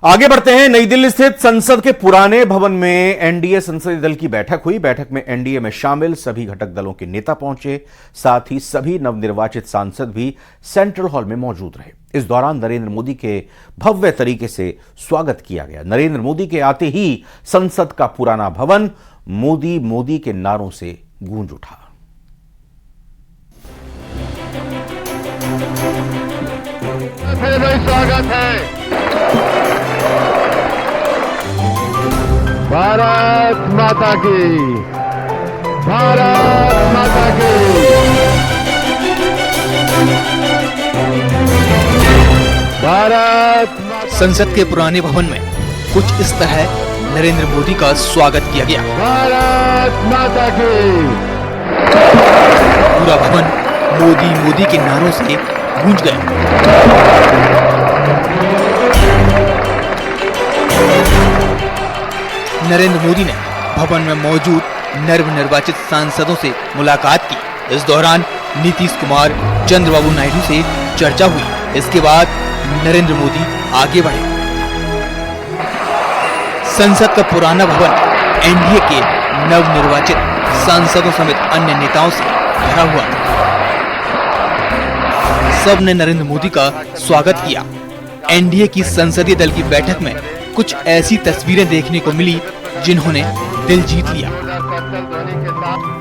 आगे बढ़ते हैं। नई दिल्ली स्थित संसद के पुराने भवन में एनडीए संसदीय दल की बैठक हुई। बैठक में एनडीए में शामिल सभी घटक दलों के नेता पहुंचे, साथ ही सभी नवनिर्वाचित सांसद भी सेंट्रल हॉल में मौजूद रहे। इस दौरान नरेंद्र मोदी के भव्य तरीके से स्वागत किया गया। नरेंद्र मोदी के आते ही संसद का पुराना भवन मोदी मोदी के नारों से गूंज उठा। स्वागत है। भारत माता की, भारत माता की, भारत। संसद के पुराने भवन में कुछ इस तरह नरेंद्र मोदी का स्वागत किया गया। भारत माता की। पूरा भवन मोदी मोदी के नारों से गूंज गया। नरेंद्र मोदी ने भवन में मौजूद नवनिर्वाचित सांसदों से मुलाकात की। इस दौरान नीतीश कुमार, चंद्रबाबू नायडू से चर्चा हुई। इसके बाद नरेंद्र मोदी आगे बढ़े। संसद का पुराना भवन एनडीए के नवनिर्वाचित सांसदों समेत अन्य नेताओं से भरा हुआ था। सब ने नरेंद्र मोदी का स्वागत किया। एनडीए की संसदीय दल की बैठक में कुछ ऐसी तस्वीरें देखने को मिली जिन्होंने दिल जीत लिया।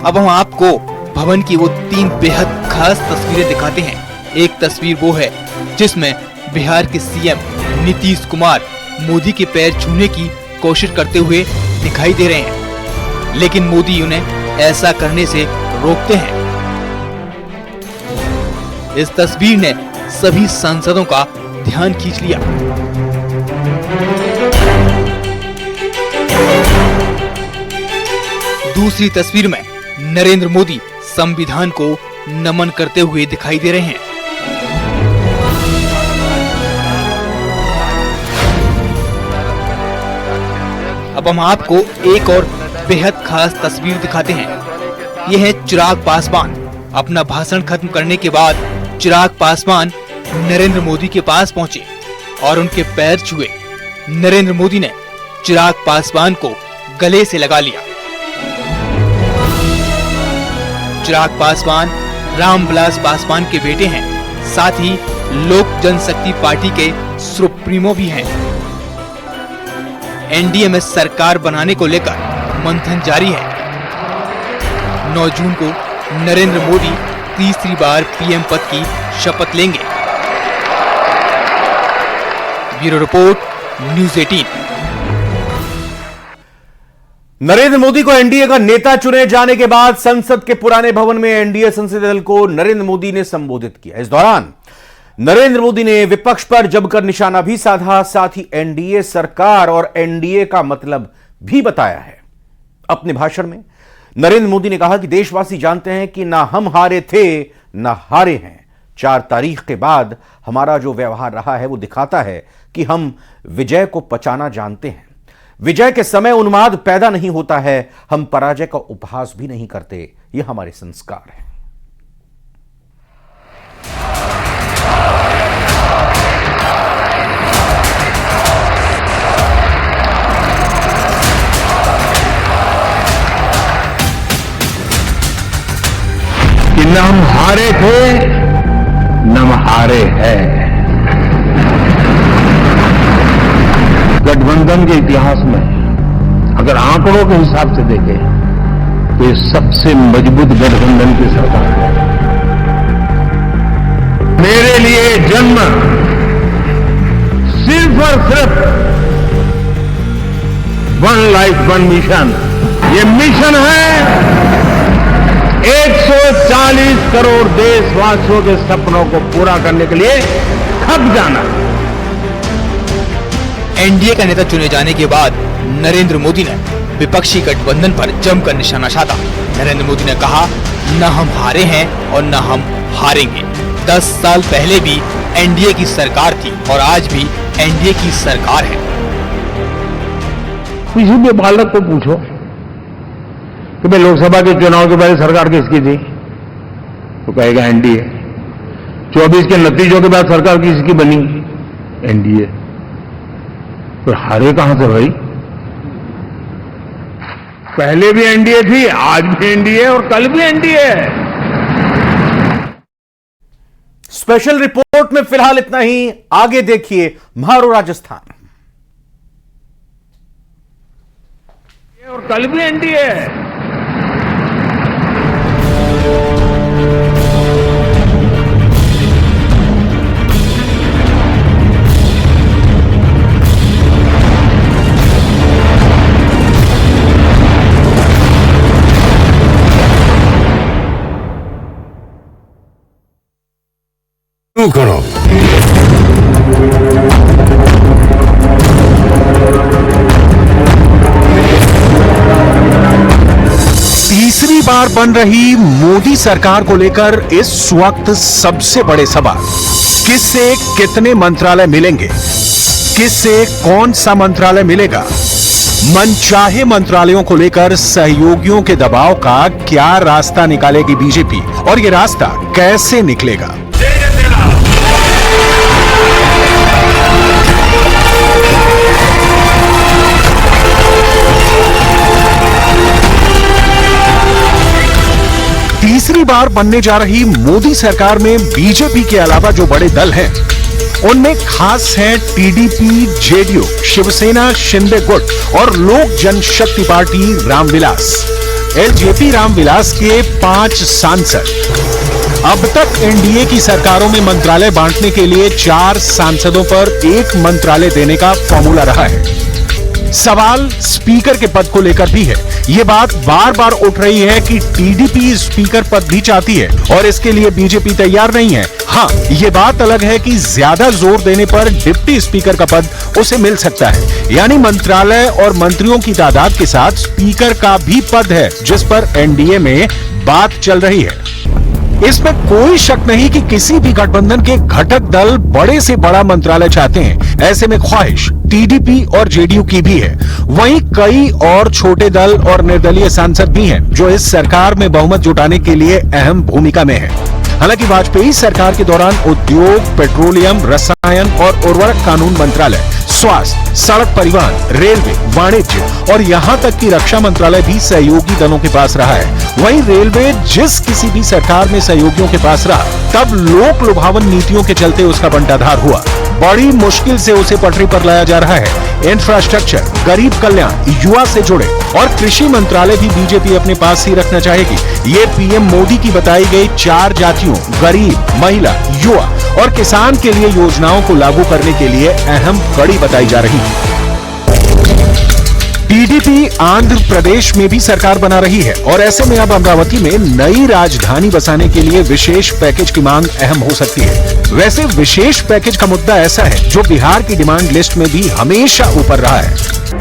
अब हम आपको भवन की वो 3 बेहद खास तस्वीरें दिखाते हैं। एक तस्वीर वो है जिसमें बिहार के सीएम नीतीश कुमार मोदी के पैर छूने की कोशिश करते हुए दिखाई दे रहे हैं, लेकिन मोदी उन्हें ऐसा करने से रोकते हैं। इस तस्वीर ने सभी सांसदों का ध्यान खींच लिया। दूसरी तस्वीर में नरेंद्र मोदी संविधान को नमन करते हुए दिखाई दे रहे हैं। अब हम आपको एक और बेहद खास तस्वीर दिखाते हैं। यह है चिराग पासवान। अपना भाषण खत्म करने के बाद चिराग पासवान नरेंद्र मोदी के पास पहुंचे और उनके पैर छुए। नरेंद्र मोदी ने चिराग पासवान को गले से लगा लिया। चिराग पासवान रामविलास पासवान के बेटे हैं, साथ ही लोक जनशक्ति पार्टी के सुप्रीमो भी हैं। एनडीए में सरकार बनाने को लेकर मंथन जारी है। 9 जून को नरेंद्र मोदी तीसरी बार पीएम पद की शपथ लेंगे। Bureau report, news 18। Narendra Modi को एनडीए का नेता चुने जाने के बाद संसद के पुराने भवन में एनडीए संसदीय दल को नरेंद्र मोदी ने संबोधित किया। इस दौरान नरेंद्र मोदी ने विपक्ष पर जमकर निशाना भी साधा, साथ ही एनडीए सरकार और एनडीए का मतलब भी बताया है। अपने भाषण में नरेंद्र मोदी ने कहा कि देशवासी जानते हैं कि ना हम हारे थे ना हारे हैं। 4 तारीख के बाद हमारा जो व्यवहार रहा है वो दिखाता है कि हम विजय को पचाना जानते हैं। विजय के समय उन्माद पैदा नहीं होता है। हम पराजय का उपहास भी नहीं करते। ये हमारे संस्कार हैं। कि न हम हारे थे न हम हारे हैं। गठबंधन के इतिहास में अगर आंकड़ों के हिसाब से देखें तो ये सबसे मजबूत गठबंधन की सरकार है। मेरे लिए जन्म सिर्फ और सिर्फ वन लाइफ वन मिशन, ये मिशन है 140 करोड़ देशवासियों के सपनों को पूरा करने के लिए खप जाना। एनडीए का नेता चुने जाने के बाद नरेंद्र मोदी ने विपक्षी गठबंधन पर जमकर निशाना साधा। नरेंद्र मोदी ने कहा, न हम हारे हैं और न हम हारेंगे। 10 साल पहले भी एनडीए की सरकार थी और आज भी एनडीए की सरकार है। किसी भी बालक को पूछो कि भाई लोकसभा के चुनाव के पहले सरकार किसकी थी, तो कहेगा एनडीए। 24 के नतीजों के बाद सरकार किसकी बनी, एनडीए। तो हारे कहां से भाई? पहले भी एनडीए थी, आज भी एनडीए और कल भी एनडीए है। स्पेशल रिपोर्ट में फिलहाल इतना ही। आगे देखिए म्हारो राजस्थान। और कल भी एनडीए है। करो। तीसरी बार बन रही मोदी सरकार को लेकर इस वक्त सबसे बड़े सवाल, किससे कितने मंत्रालय मिलेंगे, किससे कौन सा मंत्रालय मिलेगा, मनचाहे मंत्रालयों को लेकर सहयोगियों के दबाव का क्या रास्ता निकालेगी बीजेपी और ये रास्ता कैसे निकलेगा। तीसरी बार बनने जा रही मोदी सरकार में बीजेपी के अलावा जो बड़े दल हैं, उनमें खास हैं टीडीपी, जेडीयू, शिवसेना, शिंदे गुट और लोक जनशक्ति पार्टी रामविलास। एलजेपी रामविलास के 5 सांसद। अब तक एनडीए की सरकारों में मंत्रालय बांटने के लिए 4 सांसदों पर 1 मंत्रालय देने का फॉर्मूला रहा है। सवाल स्पीकर के पद को लेकर भी है। यह बात बार बार उठ रही है कि टीडीपी स्पीकर पद भी चाहती है और इसके लिए बीजेपी तैयार नहीं है। हाँ, यह बात अलग है कि ज्यादा जोर देने पर डिप्टी स्पीकर का पद उसे मिल सकता है, यानी मंत्रालय और मंत्रियों की तादाद के साथ स्पीकर का भी पद है, जिस पर एनडीए में बात चल रही है। इसमें कोई शक नहीं कि किसी भी गठबंधन के घटक दल बड़े से बड़ा मंत्रालय चाहते हैं। ऐसे में ख्वाहिश टीडीपी और जेडीयू की भी है। वहीं कई और छोटे दल और निर्दलीय सांसद भी हैं जो इस सरकार में बहुमत जुटाने के लिए अहम भूमिका में हैं। हालांकि वाजपेयी सरकार के दौरान उद्योग, पेट्रोलियम, रसायन और उर्वरक कानून मंत्रालय, स्वास्थ्य, सड़क परिवहन, रेलवे, वाणिज्य और यहां तक कि रक्षा मंत्रालय भी सहयोगी दलों के पास रहा है। वहीं रेलवे जिस किसी भी सरकार में सहयोगियों के पास रहा, तब लोक लुभावन नीतियों के चलते उसका बंटाधार हुआ। बड़ी मुश्किल से उसे पटरी पर लाया जा रहा है। इंफ्रास्ट्रक्चर, गरीब कल्याण, युवा से जुड़े और कृषि मंत्रालय भी बीजेपी अपने पास ही रखना चाहेगी। ये पीएम मोदी की बताई गई 4 जातियों, गरीब, महिला, युवा और किसान के लिए योजनाओं को लागू करने के लिए अहम कड़ी बताई जा रही है। टीडीपी आंध्र प्रदेश में भी सरकार बना रही है और ऐसे में अब अमरावती में नई राजधानी बसाने के लिए विशेष पैकेज की मांग अहम हो सकती है। वैसे विशेष पैकेज का मुद्दा ऐसा है जो बिहार की डिमांड लिस्ट में भी हमेशा ऊपर रहा है।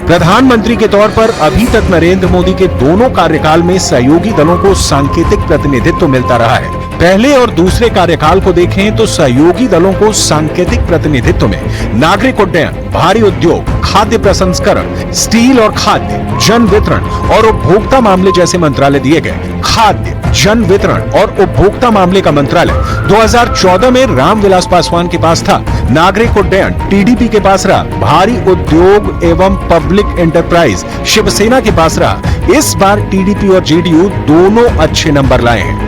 प्रधानमंत्री के तौर पर अभी तक नरेंद्र मोदी के दोनों कार्यकाल में सहयोगी दलों को सांकेतिक प्रतिनिधित्व मिलता रहा है। पहले और दूसरे कार्यकाल को देखें तो सहयोगी दलों को सांकेतिक प्रतिनिधित्व में नागरिक उड्डयन, भारी उद्योग, खाद्य प्रसंस्करण, स्टील और खाद्य, जन वितरण और उपभोक्ता मामले जैसे मंत्रालय दिए गए। खाद्य, जन वितरण और उपभोक्ता मामले का मंत्रालय 2014 में रामविलास पासवान के पास था। नागरिक उड्डयन टीडीपी के पास रहा। भारी उद्योग एवं पब्लिक एंटरप्राइज शिवसेना के पास रहा। इस बार टीडीपी और जेडीयू दोनों अच्छे नंबर लाए हैं।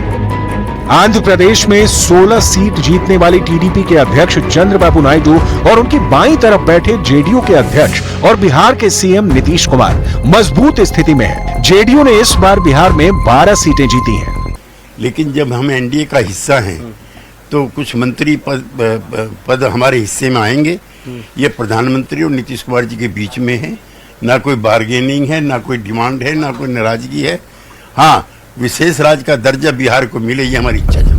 आंध्र प्रदेश में 16 सीट जीतने वाली टीडीपी के अध्यक्ष चंद्रबाबू नायडू और उनकी बाईं तरफ बैठे जेडीयू के अध्यक्ष और बिहार के सीएम नीतीश कुमार मजबूत स्थिति में है। जेडीयू ने इस बार बिहार में 12 सीटें जीती हैं। लेकिन जब हम एनडीए का हिस्सा हैं तो कुछ मंत्री पद हमारे हिस्से में आएंगे। ये प्रधानमंत्री और नीतीश कुमार जी के बीच में है। ना कोई बार्गेनिंग है, ना कोई डिमांड है, ना कोई नाराजगी है। हाँ, विशेष राज्य का दर्जा बिहार को मिले, ये हमारी इच्छा है।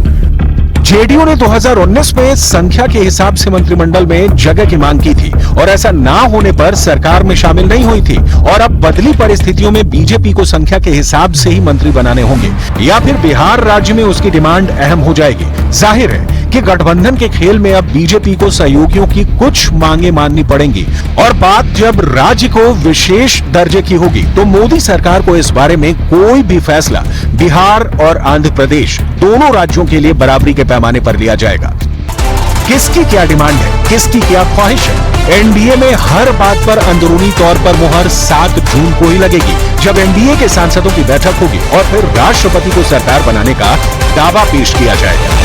जेडीयू ने 2019 में संख्या के हिसाब से मंत्रिमंडल में जगह की मांग की थी और ऐसा ना होने पर सरकार में शामिल नहीं हुई थी। और अब बदली परिस्थितियों में बीजेपी को संख्या के हिसाब से ही मंत्री बनाने होंगे या फिर बिहार राज्य में उसकी डिमांड अहम हो जाएगी। जाहिर है कि गठबंधन के खेल में अब बीजेपी को सहयोगियों की कुछ मांगे माननी पड़ेंगी और बात जब राज्य को विशेष दर्जे की होगी तो मोदी सरकार को इस बारे में कोई भी फैसला बिहार और आंध्र प्रदेश दोनों राज्यों के लिए बराबरी के पैमाने पर लिया जाएगा। किसकी क्या डिमांड है, किसकी क्या ख्वाहिश है। एनडीए में हर बात पर अंदरूनी तौर पर मुहर 7 जून को ही लगेगी, जब एनडीए के सांसदों की बैठक होगी और फिर राष्ट्रपति को सरकार बनाने का दावा पेश किया जाएगा।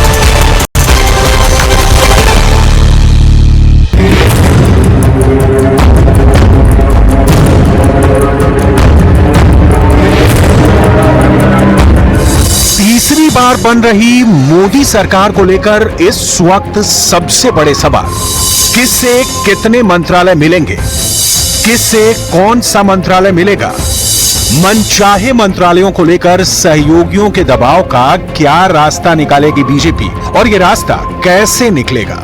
तीसरी बार बन रही मोदी सरकार को लेकर इस वक्त सबसे बड़े सवाल, किससे कितने मंत्रालय मिलेंगे, किससे कौन सा मंत्रालय मिलेगा। मनचाहे मंत्रालयों को लेकर सहयोगियों के दबाव का क्या रास्ता निकालेगी बीजेपी और ये रास्ता कैसे निकलेगा।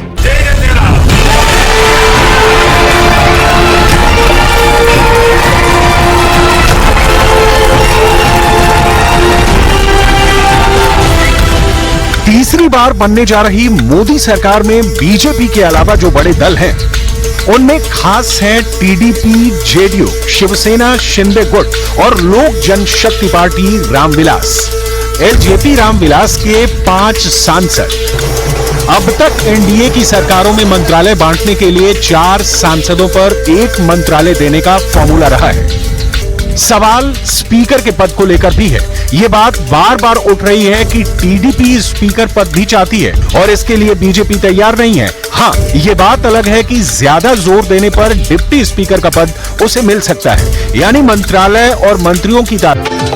तीसरी बार बनने जा रही मोदी सरकार में बीजेपी के अलावा जो बड़े दल हैं, उनमें खास हैं टीडीपी, जेडीयू, शिवसेना, शिंदे गुट और लोक जनशक्ति पार्टी रामविलास। एलजेपी रामविलास के 5 सांसद। अब तक एनडीए की सरकारों में मंत्रालय बांटने के लिए 4 सांसदों पर 1 मंत्रालय देने का फॉर्मूला रहा है। सवाल स्पीकर के पद को लेकर भी है। यह बात बार बार उठ रही है कि टीडीपी स्पीकर पद भी चाहती है और इसके लिए बीजेपी तैयार नहीं है। हां, यह बात अलग है कि ज्यादा जोर देने पर डिप्टी स्पीकर का पद उसे मिल सकता है, यानी मंत्रालय और मंत्रियों की तादाद